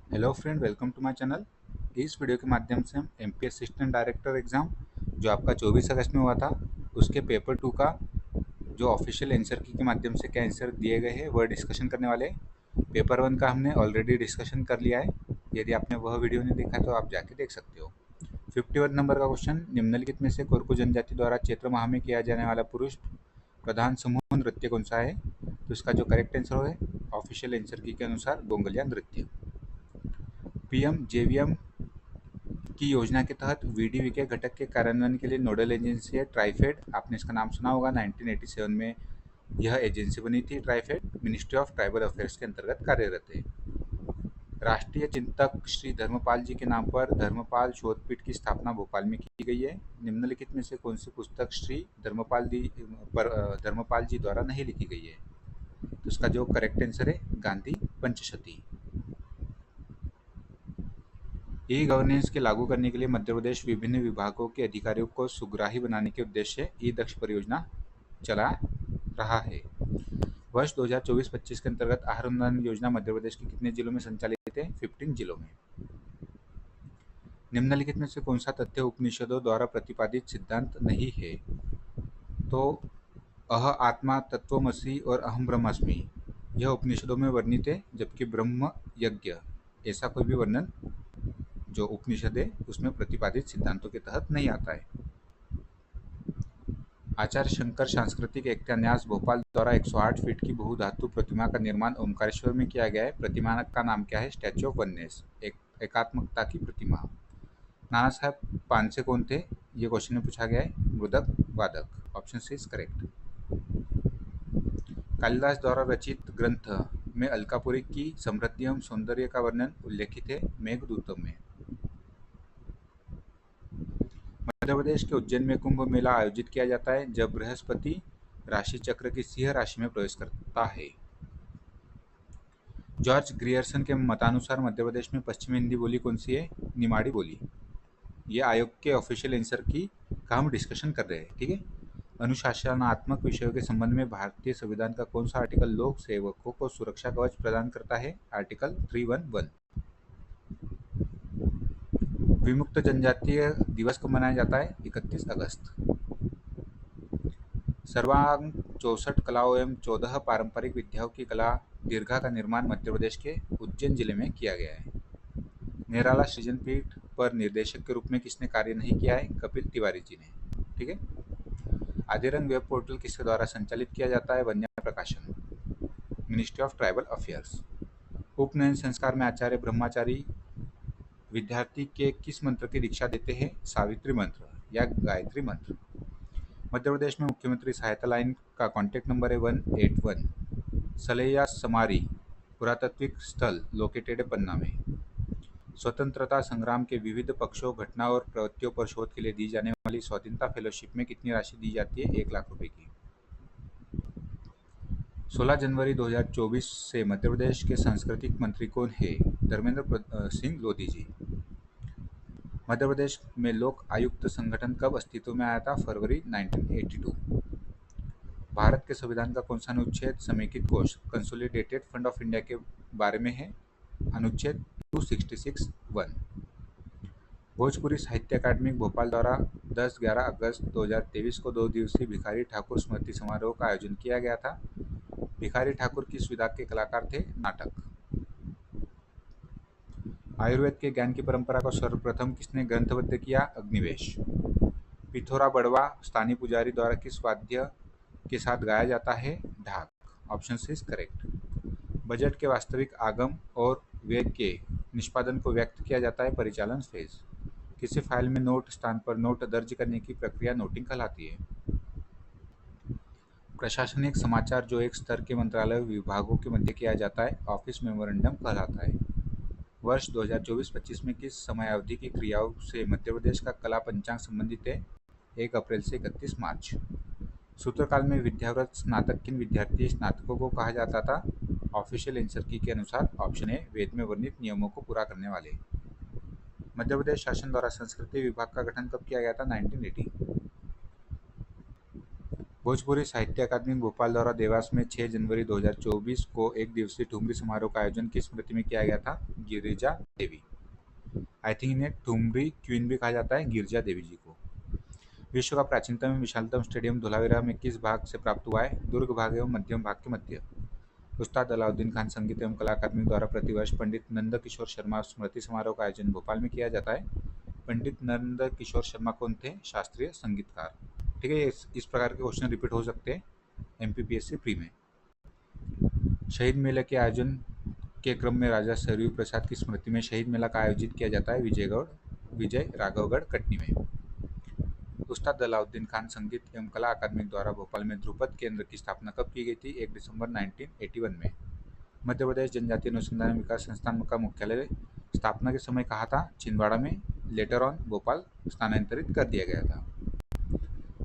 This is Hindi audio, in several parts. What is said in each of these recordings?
Hello friend, welcome to my channel. इस वीडियो के माध्यम से हम एमपी असिस्टेंट डायरेक्टर एग्ज़ाम जो आपका 24 अगस्त में हुआ था उसके पेपर 2 का जो ऑफिशियल आंसर की के माध्यम से क्या आंसर दिए गए हैं वह डिस्कशन करने वाले हैं। पेपर 1 का हमने ऑलरेडी डिस्कशन कर लिया है। यदि आपने वह वीडियो नहीं देखा तो आप जाके देख सकते हो। 51 नंबर का क्वेश्चन, निम्नलिखित में से कोरकू जनजाति द्वारा चैत्र माह में किया जाने वाला पुरुष प्रधान समूह नृत्य कौन सा है? तो इसका जो करेक्ट आंसर है ऑफिशियल आंसर की के अनुसार गोंगलिया नृत्य। पीएम जेवीएम की योजना के तहत वीडीवी के घटक के कार्यान्वयन के लिए नोडल एजेंसी है ट्राइफेड। आपने इसका नाम सुना होगा। 1987 में यह एजेंसी बनी थी। TRIFED ministry of tribal affairs के अंतर्गत कार्यरत है। राष्ट्रीय चिंतक श्री धर्मपाल जी के नाम पर धर्मपाल शोधपीठ की स्थापना भोपाल में की गई है। निम्नलिखित में से कौन सी पुस्तक श्री धर्मपाल जी द्वारा नहीं लिखी गई है? तो इसका जो करेक्ट आंसर है गांधी पंचशती। ई गवर्नेंस के लागू करने के लिए मध्य प्रदेश विभिन्न विभागों के अधिकारियों को सुग्राही बनाने के उद्देश्य से ई दक्ष परियोजना चला रहा है। वर्ष 2024-25 के अंतर्गत आहार अनुदान योजना मध्य प्रदेश के कितने जिलों में संचालित है? 15 जिलों में। निम्नलिखित में से कौन सा तथ्य उपनिषदों द्वारा प्रतिपादित सिद्धांत नहीं है? तो अह आत्मा तत्वमसि और अहम ब्रह्मास्मि यह उपनिषदों में वर्णित है, जबकि ब्रह्म यज्ञ ऐसा कोई भी वर्णन जो उपनिषद है उसमें प्रतिपादित सिद्धांतों के तहत नहीं आता है। आचार्य शंकर सांस्कृतिक एकता न्यास भोपाल द्वारा 108 फीट की बहुधातु प्रतिमा का निर्माण ओमकारेश्वर में किया गया है। प्रतिमा का नाम क्या है? स्टैच्यू ऑफ वननेस, एकात्मकता की प्रतिमा। नाना साहब पानसे कौन थे? ये क्वेश्चन में पूछा गया है। मृदक वादक। Option C is correct. Kalidas द्वारा रचित ग्रंथ में अलकापुरी की समृद्धि एवं सौंदर्य का वर्णन उल्लेखित है मेघदूतम में। मध्य प्रदेश के उज्जैन में कुंभ मेला आयोजित किया जाता है जब बृहस्पति राशि चक्र की सिंह राशि में प्रवेश करता है। जॉर्ज ग्रियर्सन के मतानुसार मध्य प्रदेश में पश्चिमी हिंदी बोली कौन सी है? निमाड़ी बोली। ये आयोग के ऑफिशियल आंसर की का हम डिस्कशन कर रहे हैं, ठीक है। अनुशासनात्मक विषयों के संबंध में भारतीय संविधान का कौन सा आर्टिकल लोक सेवकों को सुरक्षा कवच प्रदान करता है? आर्टिकल 311। विमुक्त जनजातीय दिवस कब मनाया जाता है? 31 अगस्त। सर्वांग 64 कलाओं एवं 14 पारंपरिक विद्याओं की कला दीर्घा का निर्माण मध्य प्रदेश के उज्जैन जिले में किया गया है। निराला सृजन पीठ पर निर्देशक के रूप में किसने कार्य नहीं किया है? कपिल तिवारी जी ने, ठीक है। आदिरंग वेब पोर्टल किसके द्वारा संचालित किया जाता है? वन्या प्रकाशन, मिनिस्ट्री ऑफ ट्राइबल अफेयर्स। उपनयन संस्कार में आचार्य ब्रह्मचारी विद्यार्थी के किस मंत्र की दीक्षा देते हैं? सावित्री मंत्र या गायत्री मंत्र। मध्य प्रदेश में मुख्यमंत्री सहायता लाइन का कॉन्टैक्ट नंबर है 181। सलैया समारी पुरातात्विक स्थल लोकेटेड है पन्ना में। स्वतंत्रता संग्राम के विविध पक्षों, घटनाओं और प्रवृत्तियों पर शोध के लिए दी जाने वाली स्वाधीनता फेलोशिप में कितनी राशि दी जाती है? 1 लाख रुपए की। 16 जनवरी 2024 से मध्य प्रदेश के सांस्कृतिक मंत्री कौन है? धर्मेंद्र सिंह लोधी जी। मध्य प्रदेश में लोक आयुक्त संगठन कब अस्तित्व में आया था? फरवरी 1982। भारत के संविधान का कौन सा अनुच्छेद समेकित कोष कंसोलिडेटेड फंड ऑफ इंडिया के बारे में है? अनुच्छेद 266(1). भोजपुरी साहित्य अकादमी भोपाल द्वारा 10-11 अगस्त 2023 को 2 दिवसीय भिखारी ठाकुर स्मृति समारोह का आयोजन किया गया था। भिखारी ठाकुर किस विधा के कलाकार थे? नाटक। आयुर्वेद के ज्ञान की परंपरा को सर्वप्रथम किसने ग्रंथबद्ध किया? अग्निवेश। पिथौरा बड़वा स्थानीय पुजारी द्वारा किस वाद्य के साथ गाया जाता है? ढाक। Option C is correct. Budget के वास्तविक आगम और व्यय के निष्पादन को व्यक्त किया जाता है परिचालन फेज। किसी फाइल में नोट स्थान पर नोट दर्ज करने की प्रक्रिया नोटिंग कहलाती है। प्रशासनिक समाचार जो एक स्तर के मंत्रालय विभागों के मध्य किया जाता है ऑफिस मेमोरेंडम कहलाता है। वर्ष 2024-25 में किस समयावधि की क्रियाओं से मध्य प्रदेश का कला पंचांग संबंधित है? 1 अप्रैल से 31 मार्च। सूत्रकाल में विद्याव्रत स्नातक किन विद्यार्थी स्नातकों को कहा जाता था? ऑफिशियल आंसर की के अनुसार ऑप्शन ए वेद में वर्णित नियमों को पूरा करने वाले। मध्य प्रदेश शासन द्वारा संस्कृति विभाग का गठन कब किया गया था? 1980। भोजपुरी साहित्य अकादमी भोपाल द्वारा देवास में 6 जनवरी 2024 को एक दिवसीय ठुमरी समारोह का आयोजन किस स्मृति में किया गया था? गिरिजा देवी। आई थिंक इन्हें ठुमरी क्वीन भी कहा जाता है, गिरिजा देवी जी को। विश्व का प्राचीनतम एवं विशालतम स्टेडियम धुलावीरा में किस भाग से प्राप्त हुआ है? दुर्ग भाग एवं मध्यम भाग के मध्य। उस्ताद अलाउद्दीन खान संगीत एवं कला अकादमी द्वारा प्रतिवर्ष पंडित नंद किशोर शर्मा स्मृति समारोह का आयोजन भोपाल में किया जाता है। पंडित नंद किशोर शर्मा कौन थे? शास्त्रीय संगीतकार। ठीक है, इस प्रकार के क्वेश्चन रिपीट हो सकते हैं एमपीपीएससी प्री में। शहीद मेले के आयोजन के क्रम में राजा सरयू प्रसाद की स्मृति में शहीद मेला का आयोजित किया जाता है विजय राघवगढ़ कटनी में। उस्ताद अलाउद्दीन खान संगीत एवं कला अकादमी द्वारा भोपाल में ध्रुपद केंद्र की स्थापना कब की गई थी? 1 दिसंबर 1981 में। मध्य प्रदेश जनजातीय अनुसंधान विकास संस्थान का मुख्यालय स्थापना के समय कहा था? छिंदवाड़ा में। लेटर ऑन भोपाल स्थानांतरित कर दिया गया था।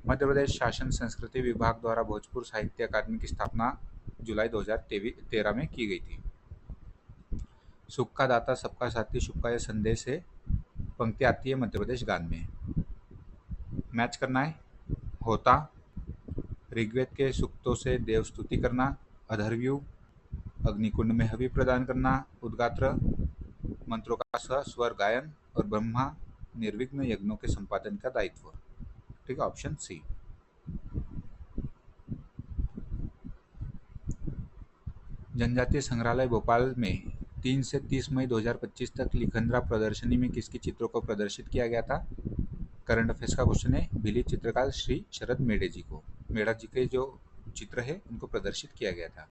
मध्य प्रदेश शासन संस्कृति विभाग द्वारा भोजपुर साहित्य अकादमी की स्थापना जुलाई 2013 में की गई थी। सुख का दाता सबका साथी शुभ का यह संदेश है, पंक्ति आती है मध्य प्रदेश गान में। मैच करना है। होता, ऋग्वेद के सूक्तों से देव स्तुति करना, अधर्व्यू, अग्निकुंड में हवि प्रदान करना, उद्गात्र, मंत्रों का स्वर गायन, और ब्रह्मा निर्विघ्न यज्ञों के संपादन का दायित्व। ठीक है, ऑप्शन सी। जनजातीय संग्रहालय भोपाल में 3 से 30 मई 2025 तक लिखंद्रा प्रदर्शनी में किसके चित्रों को प्रदर्शित किया गया था? करंट अफेयर्स का क्वेश्चन है। भिली चित्रकार श्री शरद मेढ़े जी को, मेढ़ा जी के जो चित्र है उनको प्रदर्शित किया गया था।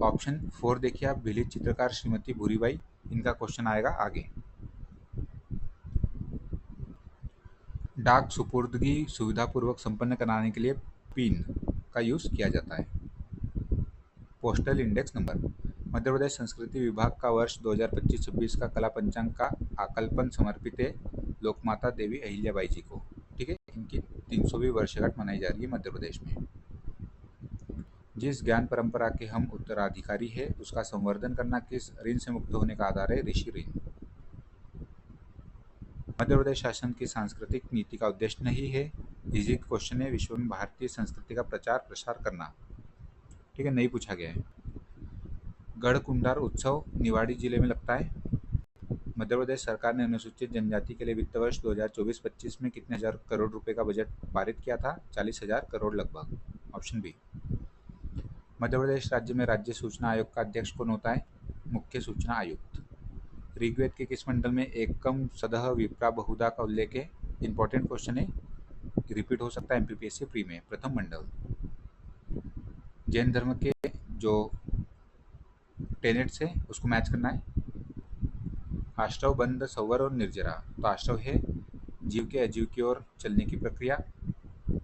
ऑप्शन 4 देखिए आप, भिली चित्रकार श्रीमती भूरीबाई, इनका क्वेश्चन आएगा आगे। डाक सुपुर्दगी सुविधापूर्वक संपन्न कराने के लिए पिन का यूज किया जाता है। Postal index number. Madhya Pradesh संस्कृति विभाग का वर्ष 2025-26 का कला पंचांग का आकल्पन समर्पित है लोकमाता देवी अहिल्याबाई जी को। ठीक है, इनकी 300वीं वर्षगांठ मनाई जा रही है मध्य प्रदेश में। जिस ज्ञान परंपरा के हम उत्तराधिकारी है उसका संवर्धन करना किस ऋण से मुक्त होने का आधार है? ऋषि ऋण। मध्य प्रदेश शासन की सांस्कृतिक नीति का उद्देश्य नहीं है, इजी क्वेश्चन है, विश्व में भारतीय संस्कृति का प्रचार प्रसार करना। ठीक है, नहीं पूछा गया है। गढ़कुंडार उत्सव निवाड़ी जिले में लगता है। मध्य प्रदेश सरकार ने अनुसूचित जनजाति के लिए वित्त वर्ष 2024-25 में कितने हजार करोड़ रुपए का बजट पारित किया था? 40,000 करोड़ लगभग। Option B. मध्य प्रदेश राज्य में राज्य सूचना आयोग का अध्यक्ष कौन होता है? मुख्य सूचना आयुक्त। ऋग्वेद के किस मंडल में एकम सदह विप्रा बहुधा का उल्लेख है? इंपॉर्टेंट क्वेश्चन है, रिपीट हो सकता है एमपीपीएससी प्री में। प्रथम मंडल। जैन धर्म के जो टेनेट्स है उसको मैच करना है। आश्रव, बंध, संवर और निर्जरा। तो आश्रव है जीव के अजीव की ओर चलने की प्रक्रिया,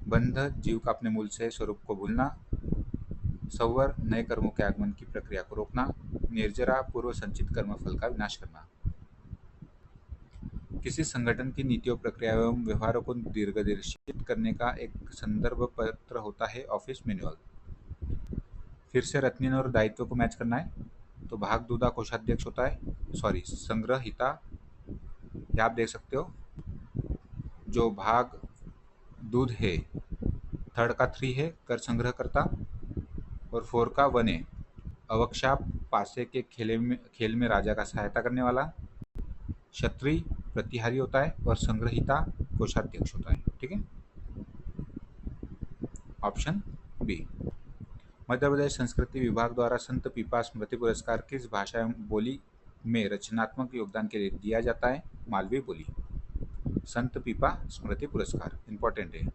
बंध जीव का अपने मूल से स्वरूप को भूलना, संवर नए कर्मों के आगमन की प्रक्रिया को रोकना, निर्जरा पूर्व संचित कर्म फल का विनाश करना। किसी संगठन की नीतियों, प्रक्रिया एवं व्यवहारों को निर्देशित करने का एक संदर्भ पत्र होता है ऑफिस मैनुअल। फिर से रत्नीन और दायित्व को मैच करना है। तो भाग दूधा कोषाध्यक्ष होता है, सॉरी संग्रहिता, ये आप देख सकते हो। जो भाग दूध है, थर्ड का 3 है कर संग्रह करता, और 4 का 1 है अवक्षा पासे के खेल में राजा का सहायता करने वाला, क्षत्रिय प्रतिहारी होता है, और संग्रहिता कोषाध्यक्ष होता है। ठीक है, ऑप्शन बी। मध्य प्रदेश संस्कृति विभाग द्वारा संत पीपा स्मृति पुरस्कार किस भाषा एवं बोली में रचनात्मक योगदान के लिए दिया जाता है? मालवी बोली। संत पीपा स्मृति पुरस्कार इंपॉर्टेंट है।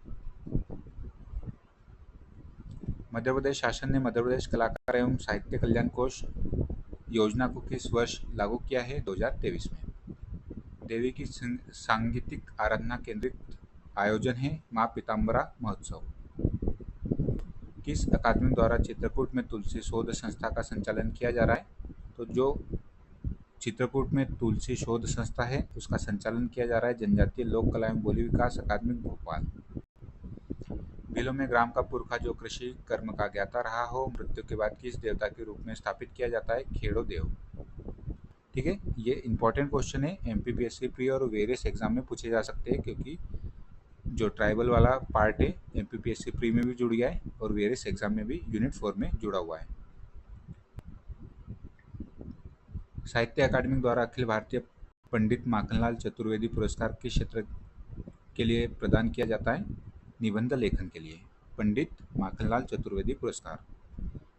मध्य प्रदेश शासन ने मध्य प्रदेश कलाकार एवं साहित्य कल्याण कोष योजना को किस वर्ष लागू किया है? 2023 में। देवी की सांगीतिक आराधना केंद्रित आयोजन है माँ पीताम्बरा महोत्सव। किस अकादमी द्वारा चित्रकूट में तुलसी शोध संस्था का संचालन किया जा रहा है? तो जो चित्रकूट में तुलसी शोध संस्था है उसका संचालन किया जा रहा है जनजातीय लोक कला एवं बोली विकास अकादमी भोपाल। भीलों में ग्राम का पुरखा जो कृषि कर्म का ज्ञाता रहा हो, मृत्यु के बाद किस देवता के रूप में स्थापित किया जाता है? खेड़ो देव। ठीक है, ये इंपॉर्टेंट क्वेश्चन है, एमपीपीएससी प्री और वेरियस एग्जाम में पूछे जा सकते हैं, क्योंकि जो ट्राइबल वाला पार्ट है MPPSC प्री में भी जुड़ गया है और वेरियस एग्जाम में भी यूनिट 4 में जुड़ा हुआ है। साहित्य अकादमी द्वारा अखिल भारतीय पंडित माखनलाल चतुर्वेदी पुरस्कार किस क्षेत्र के लिए प्रदान किया जाता है? निबंध लेखन के लिए पंडित माखनलाल चतुर्वेदी पुरस्कार।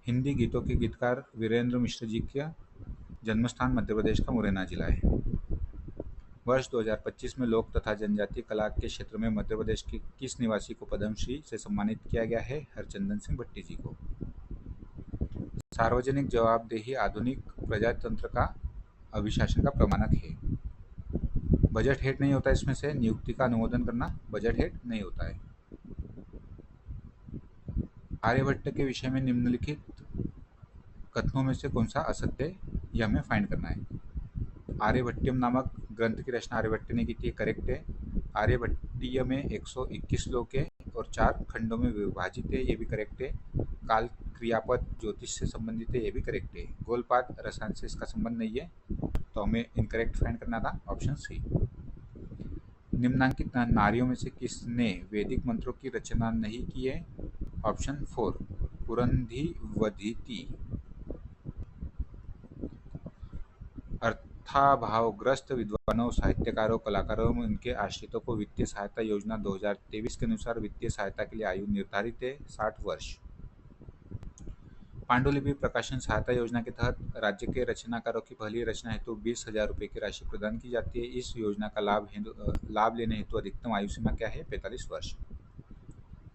हिंदी गीतों के गीतकार वीरेंद्र मिश्र जी का जन्मस्थान मध्य प्रदेश का मुरैना जिला है। वर्ष 2025 में लोक तथा जनजातीय कला के क्षेत्र में मध्य प्रदेश के किस निवासी को पद्मश्री से सम्मानित किया गया है? हरचंदन सिंह भट्टी जी को। सार्वजनिक जवाबदेही आधुनिक प्रजातंत्र का अभिशासन का प्रमाणक है। बजट हेड नहीं होता इसमें से नियुक्ति का अनुमोदन करना बजट हेड नहीं होता है। आर्यभट्ट के विषय में निम्नलिखित कथनों में से कौन सा असत्य है, यह हमें फाइंड करना है। आर्यभट्टियम नामक ग्रंथ की रचना आर्यभट्ट ने की थी, करेक्ट है। आर्यभट्टीय में 121 श्लोक है और 4 खंडों में विभाजित है, ये भी करेक्ट है। काल क्रियापद ज्योतिष से संबंधित है, ये भी करेक्ट है। गोलपाद रसायन से इसका संबंध नहीं है, तो हमें इनकरेक्ट फाइंड करना था, ऑप्शन सी। निम्नांकित नारियों में से किसने वैदिक मंत्रों की रचना नहीं की है? ऑप्शन 4 पुरंधिवधिति। अर्थाभावग्रस्त विद्वानों, साहित्यकारों, कलाकारों में उनके आश्रितों को वित्तीय सहायता योजना 2023 के अनुसार वित्तीय सहायता के लिए आयु निर्धारित है 60 वर्ष। पांडुलिपि प्रकाशन सहायता योजना के तहत राज्य के रचनाकारों की पहली रचना हेतु 20,000 रुपये की राशि प्रदान की जाती है। इस योजना का लाभ लेने हेतु अधिकतम आयु सीमा क्या है? 45 वर्ष।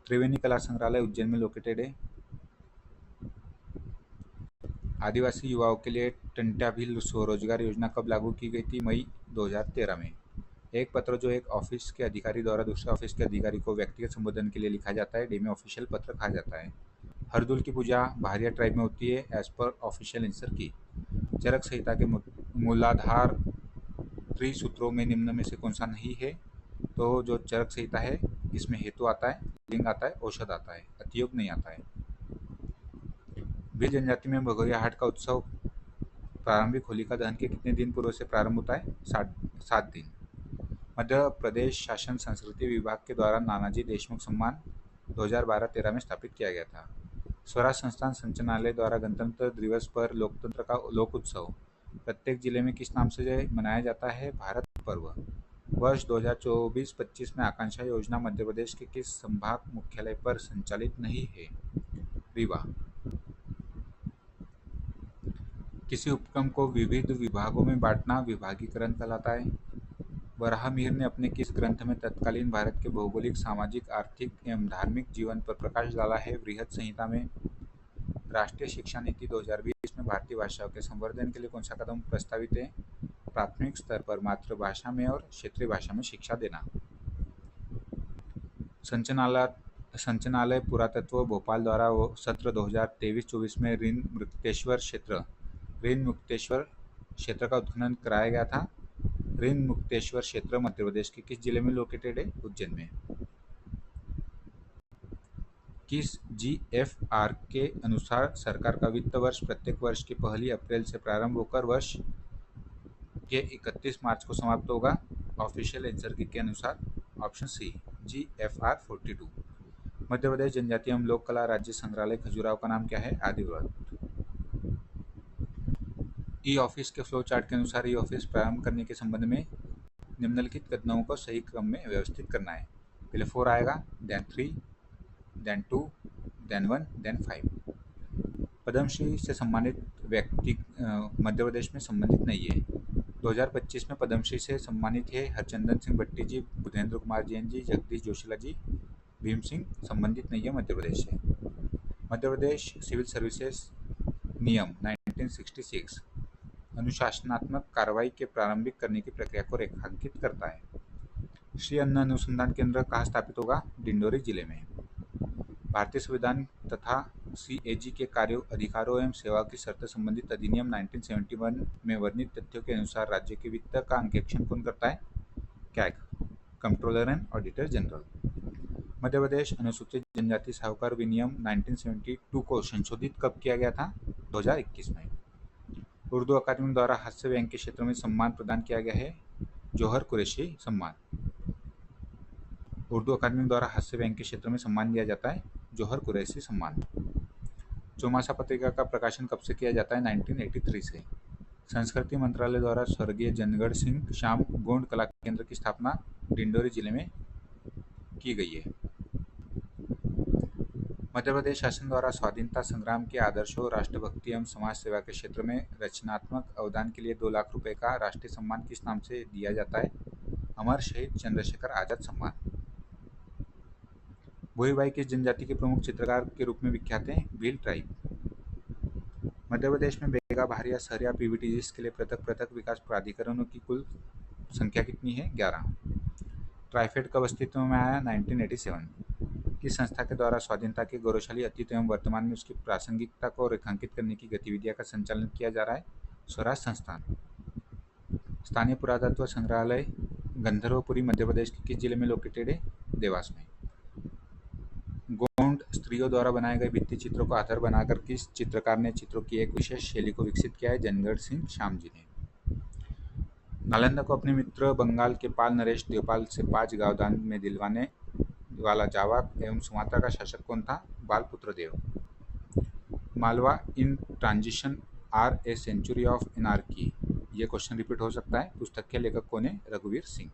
त्रिवेणी कला संग्रहालय उज्जैन में लोकेटेड है। आदिवासी युवाओं के लिए टंट्याभिल स्वरोजगार योजना कब लागू की गई थी? मई 2013 में। एक पत्र जो एक ऑफिस के अधिकारी द्वारा दूसरे ऑफिस के अधिकारी को व्यक्तिगत संबोधन के लिए लिखा जाता है, डेमी ऑफिशियल पत्र कहा जाता है। हरदुल की पूजा भारिया ट्राइब में होती है एज पर ऑफिशियल आंसर की। चरक संहिता के मूलाधार त्रिसूत्रों में निम्न में से कौन सा नहीं है? तो जो चरक संहिता है इसमें हेतु आता है, लिंग आता है, औषध आता है, अतियोग नहीं आता है। भील जनजाति में भगोरिया हाट का उत्सव प्रारंभिक होलिका दहन के कितने दिन पूर्व से प्रारंभ होता है? 7 दिन। मध्य प्रदेश शासन संस्कृति विभाग के द्वारा नानाजी देशमुख सम्मान 2012-13 में स्थापित किया गया था। स्वराज संस्थान संचालनालय द्वारा गणतंत्र दिवस पर लोकतंत्र का लोक उत्सव प्रत्येक जिले में किस नाम से मनाया जाता है? भारत पर्व। वर्ष 2024-25 में आकांक्षा योजना मध्य प्रदेश के किस संभाग मुख्यालय पर संचालित नहीं है? रीवा। किसी उपक्रम को विविध विभागों में बांटना विभागीकरण कहलाता है। वराहमिहिर ने अपने किस ग्रंथ में तत्कालीन भारत के भौगोलिक, सामाजिक, आर्थिक एवं धार्मिक जीवन पर प्रकाश डाला है? बृहद संहिता में। राष्ट्रीय शिक्षा नीति 2020 में भारतीय भाषाओं के संवर्धन के लिए कौन सा कदम प्रस्तावित है? प्राथमिक स्तर पर मातृभाषा में और क्षेत्रीय भाषा में शिक्षा देना। संचालनालय पुरातत्व भोपाल द्वारा सत्र 2023-24 में ऋण मुक्तेश्वर क्षेत्र का उत्खनन कराया गया था। ऋण मुक्तेश्वर क्षेत्र मध्य प्रदेश के किस जिले में लोकेटेड है? उज्जैन में। किस GFR के अनुसार सरकार का वित्त वर्ष प्रत्येक वर्ष की 1 अप्रैल से प्रारंभ होकर वर्ष के 31 मार्च को समाप्त होगा? ऑफिशियल आंसर के अनुसार option C GFR 42। Madhya Pradesh जनजातीय एवं लोक कला राज्य संग्रहालय खजुराहो का नाम क्या है? आदिव्रत। ई ऑफिस के फ्लो चार्ट के अनुसार ई ऑफिस प्रारंभ करने के संबंध में निम्नलिखित कदमों को सही क्रम में व्यवस्थित करना है। पहले 4 आएगा, then 3, then 2, then 1, then 5। Padma Shri से सम्मानित व्यक्ति मध्य प्रदेश में संबंधित नहीं है। 2025 में पद्मश्री से सम्मानित है हरचंदन सिंह भट्टी जी, बुधेंद्र कुमार जैन जी, जगदीश जोशीला जी, भीम सिंह संबंधित नहीं है मध्य प्रदेश से। मध्य प्रदेश सिविल सर्विसेज नियम 1966 अनुशासनात्मक कार्रवाई के प्रारंभिक करने की प्रक्रिया को रेखांकित करता है। श्री अन्न अनुसंधान केंद्र कहाँ स्थापित होगा? डिंडोरी जिले में। भारतीय संविधान तथा CAG के कार्यों, अधिकारों एवं सेवा की शर्त संबंधित अधिनियम 1971 में वर्णित तथ्यों के अनुसार राज्य के वित्त का अंकेक्षण कौन करता है? CAG, controller and auditor general. Madhya Pradesh अनुसूचित जनजाति साहूकार विनियम 1972 को संशोधित कब किया गया था? 2021 में। उर्दू अकादमी द्वारा हास्य व्यंग्य के क्षेत्र में सम्मान प्रदान किया गया है? जौहर कुरैशी सम्मान। उर्दू अकादमी द्वारा हास्य व्यंग्य के क्षेत्र में सम्मान दिया जाता है, जौहर कुरैशी सम्मान। चौमासा पत्रिका का प्रकाशन कब से किया जाता है? 1983 से। संस्कृति मंत्रालय द्वारा स्वर्गीय जनगढ़ सिंह श्याम गोंड कला केंद्र की स्थापना डिंडोरी जिले में की गई है। मध्य प्रदेश शासन द्वारा स्वाधीनता संग्राम के आदर्शों, राष्ट्रभक्ति एवं समाज सेवा के क्षेत्र में रचनात्मक अवदान के लिए 2 लाख रुपए का राष्ट्रीय सम्मान किस नाम से दिया जाता है? अमर शहीद चंद्रशेखर आजाद सम्मान। भोईबाई किस जनजाति के प्रमुख चित्रकार के रूप में विख्यात हैं? भील ट्राइब। मध्य प्रदेश में बेगा, भारिया, सहरिया, पीवीटीजीएस के लिए पृथक पृथक विकास प्राधिकरणों की कुल संख्या कितनी है? 11। ट्राइफेड कब अस्तित्व में आया? 1987। किस संस्था के द्वारा स्वाधीनता के गौरवशाली अतीत एवं वर्तमान में उसकी प्रासंगिकता को रेखांकित करने की गतिविधियों का संचालन किया जा रहा है? स्वराज संस्थान। स्थानीय पुरातत्व संग्रहालय गंधर्वपुरी मध्य प्रदेश के किस जिले में लोकेटेड है? देवास में। गोंड स्त्रियों द्वारा बनाए गए भित्ति चित्रों को आधार बनाकर किस चित्रकार ने चित्रों की एक विशेष शैली को विकसित किया है? जनगढ़ सिंह श्याम जी ने। नालंदा को अपने मित्र बंगाल के पाल नरेश देवपाल से 5 गांव दान में दिलवाने वाला जावा एवं सुमात्रा का शासक कौन था? Balputra Dev. Malwa in transition are a century of anarchy, ये क्वेश्चन रिपीट हो सकता है। पुस्तक के लेखक कौन है? रघुवीर सिंह।